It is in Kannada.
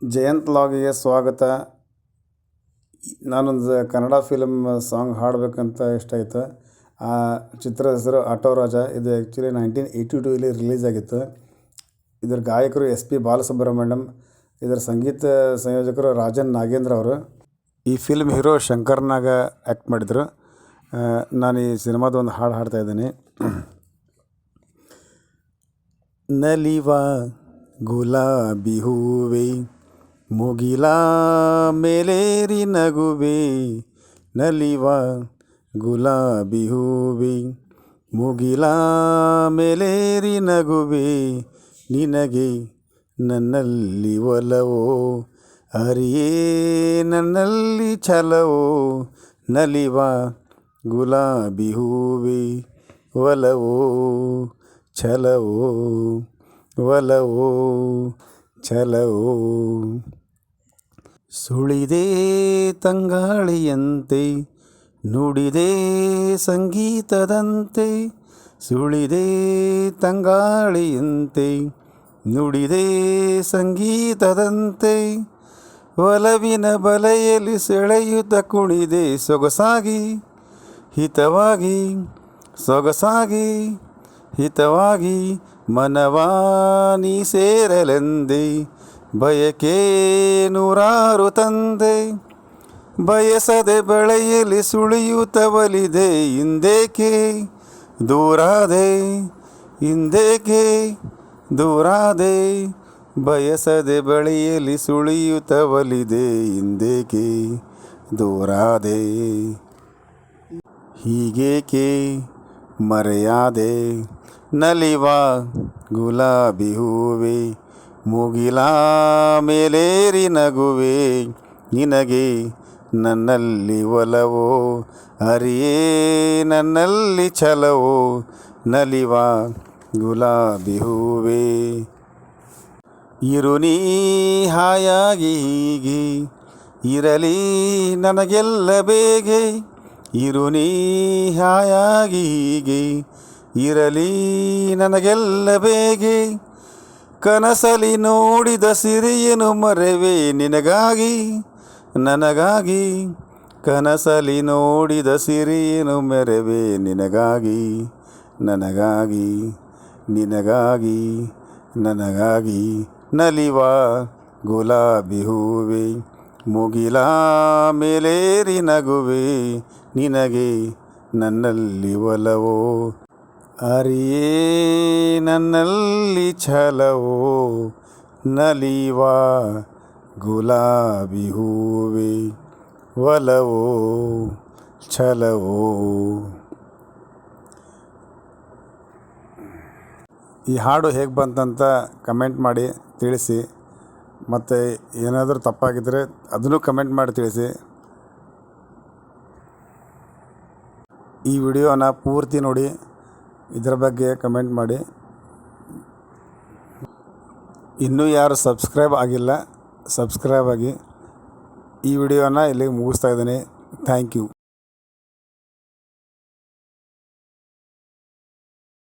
ಜಯಂತ್ ಲಾಗಿಗೆ ಸ್ವಾಗತ. ನಾನೊಂದು ಕನ್ನಡ ಫಿಲಮ್ ಸಾಂಗ್ ಹಾಡಬೇಕಂತ ಇಷ್ಟ ಆಯಿತು. ಆ ಚಿತ್ರದ ಹೆಸರು ಆಟೋ ರಾಜ. ಇದು ಆ್ಯಕ್ಚುಲಿ 1982 ರಿಲೀಸ್ ಆಗಿತ್ತು. ಇದರ ಗಾಯಕರು SP ಬಾಲಸುಬ್ರಹ್ಮಣ್ಯಂ. ಇದರ ಸಂಗೀತ ಸಂಯೋಜಕರು ರಾಜನ್ ನಾಗೇಂದ್ರ ಅವರು. ಈ ಫಿಲ್ಮ್ ಹೀರೋ ಶಂಕರ್ನಾಗ ಆ್ಯಕ್ಟ್ ಮಾಡಿದರು. ನಾನು ಈ ಸಿನಿಮಾದ ಒಂದು ಹಾಡು ಹಾಡ್ತಾಯಿದ್ದೀನಿ. ನಲಿವ ಗುಲಾಬಿ ಹೂವೆ ಮುಗಿಲ ಮೇಲೇರಿ ನಗುವೆ, ನಲಿವ ಗುಲಾಬಿ ಹೂವೆ ಮುಗಿಲ ಮೇಲೇರಿ ನಗುವೆ, ನಿನಗೆ ನನ್ನಲ್ಲಿ ಒಲವೋ ಅರಿಯೇ ನನ್ನಲ್ಲಿ ಛಲವೋ, ನಲಿವ ಗುಲಾಬಿ ಹೂವೆ ಒಲವೋ ಛಲವೋ ಒಲವೋ ಛಲವೋ. ಸುಳಿದೆ ತಂಗಾಳಿಯಂತೆ ನುಡಿದೆ ಸಂಗೀತದಂತೆ, ಸುಳಿದೆ ತಂಗಾಳಿಯಂತೆ ನುಡಿದೆ ಸಂಗೀತದಂತೆ, ಒಲವಿನ ಬಲೆಯಲ್ಲಿ ಸೆಳೆಯುತ್ತ ಕುಣಿದೆ ಸೊಗಸಾಗಿ ಹಿತವಾಗಿ, ಸೊಗಸಾಗಿ ಹಿತವಾಗಿ, ಮನವಾನಿ ಸೇರಲೆಂದೆ ಬಯಕೆ ನೂರಾರು ತಂದೆ, ಬಯಸದೆ ಬಳೆಯಲ್ಲಿ ಸುಳಿಯುತ್ತ ಒಲಿದೆ ಇಂದೇಕೆ ದೂರಾದೆ, ಇಂದೇಕೆ ದೂರಾದೆ, ಬಯಸದೆ ಬಳೆಯಲ್ಲಿ ಸುಳಿಯುತ್ತ ಒಲಿದೆ ಇಂದೇಕೆ ದೂರಾದೆ, ಹೀಗೇಕೆ ಮರೆಯಾದೆ, ನಲಿವ ಗುಲಾಬಿ ಹೂವೆ ಮುಗಿಲ ಮೇಲೇರಿ ನಗುವೆ, ನಿನಗೆ ನನ್ನಲ್ಲಿ ಒಲವೋ ಅರಿಯೇ ನನ್ನಲ್ಲಿ ಛಲವೋ, ನಲಿವ ಗುಲಾಬಿ ಹೂವೆ. ಇರು ನೀ ಹಾಯಾಗಿ ಹೀಗೆ ಇರಲಿ ನನಗೆಲ್ಲ ಬೇಗೆ, ಇರು ನೀ ಹಾಯಾಗಿ ಹೀಗೆ ಇರಲಿ ನನಗೆಲ್ಲ ಬೇಗೆ, ಕನಸಲಿ ನೋಡಿದ ಸಿರಿಯನು ಮರೆವೆ ನಿನಗಾಗಿ ನನಗಾಗಿ, ಕನಸಲಿ ನೋಡಿದ ಸಿರಿಯನು ಮೆರವೆ ನಿನಗಾಗಿ ನನಗಾಗಿ, ನಿನಗಾಗಿ ನನಗಾಗಿ, ನಲಿವ ಗುಲಾಬಿ ಹೂವೆ ಮುಗಿಲ ಮೇಲೇರಿ ನಗುವೆ, ನಿನಗೆ ನನ್ನಲ್ಲಿ ಒಲವೋ ಅರಿಯೇ ನನ್ನಲ್ಲಿ ಛಲವೋ, ನಲಿವ ಗುಲಾಬಿ ಹೂವೆ ಒಲವೋ ಛಲವೋ. ಈ ಹಾಡು ಹೇಗೆ ಬಂತಂತ ಕಮೆಂಟ್ ಮಾಡಿ ತಿಳಿಸಿ. ಮತ್ತು ಏನಾದರೂ ತಪ್ಪಾಗಿದ್ದರೆ ಅದನ್ನು ಕಮೆಂಟ್ ಮಾಡಿ ತಿಳಿಸಿ. ಈ ವಿಡಿಯೋನ ಪೂರ್ತಿ ನೋಡಿ, ಇದರ ಬಗ್ಗೆ ಕಮೆಂಟ್ ಮಾಡಿ. ಇನ್ನೂ ಯಾರು ಸಬ್ಸ್ಕ್ರೈಬ್ ಆಗಿಲ್ಲ ಸಬ್ಸ್ಕ್ರೈಬ್ ಆಗಿ. ಈ ವಿಡಿಯೋನ ಇಲ್ಲಿಗೆ ಮುಗಿಸ್ತಾ ಇದ್ದೀನಿ. Thank you.